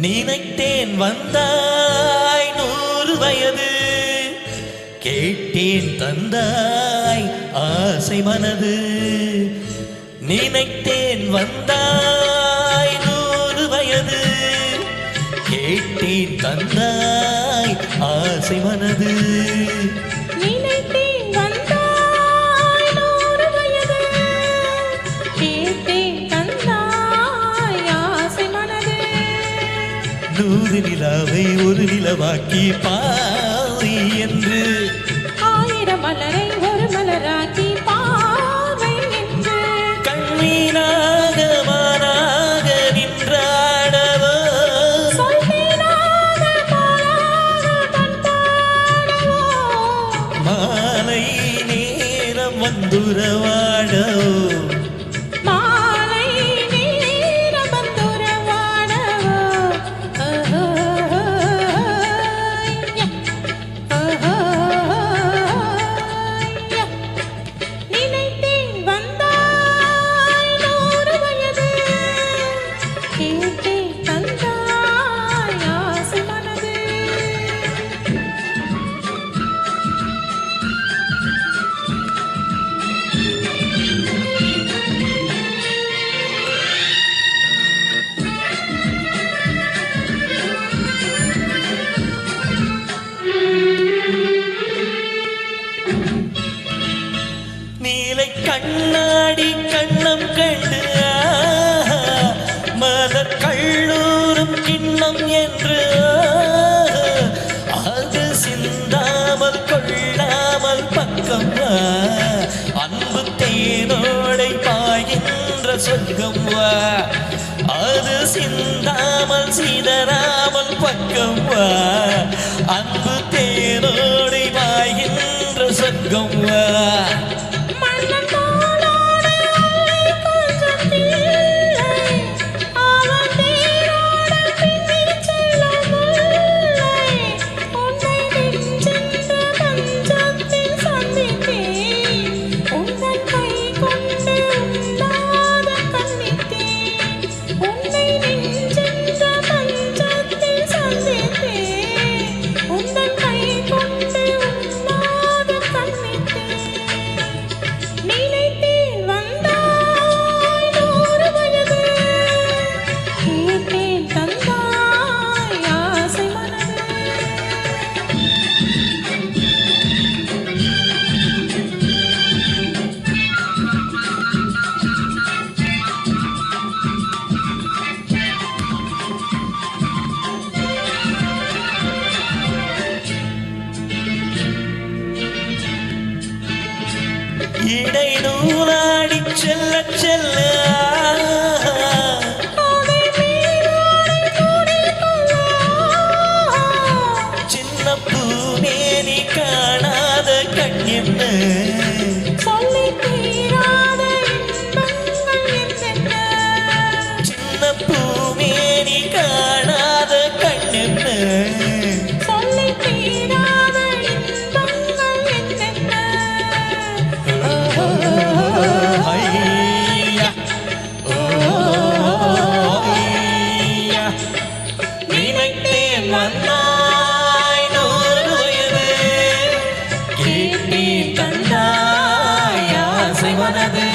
நினைத்தேன் வந்தாய் 100 வயது, கேட்டேன் தந்தாய் ஆசை மனது. நினைத்தேன் வந்தாய் 100 வயது, கேட்டேன் தந்தாய் ஆசை மனது. நூறு நிலாவை ஒரு நிலவாக்கி பாவை என்று, 1000 மலரை ஒரு மலராக்கி பாவை என்று, கண்ணீராக மாறாக நின்றாடவோ, சொல்வீராக பாராக பண்பாடவோ, மாலை நேரம் வந்துறவாடவோ, கண்ணாடி கண்ணம் கண்டு மலர் கள்ளூரும் கிண்ணம் என்று, அது சிந்தாமல் கொள்ளாமல் பக்கம் வா, அன்பு தேனோடை பாய்கின்ற சொர்க்கம் வா, அது சிந்தாமல் சிதறாமல் பக்கம் வா, அன்பு தேனோடை பாய்கின்ற சொர்க்கம் வா. இடை நூலாடி செல்ல செல்ல, சின்ன பூமேனி காணாத கண்ணென்ன, சின்ன பூமேனி காணாத கண்ணென்ன, வந்தாய் 100 வயது, கேட்டேன் தந்தாய் ஆசை மனது.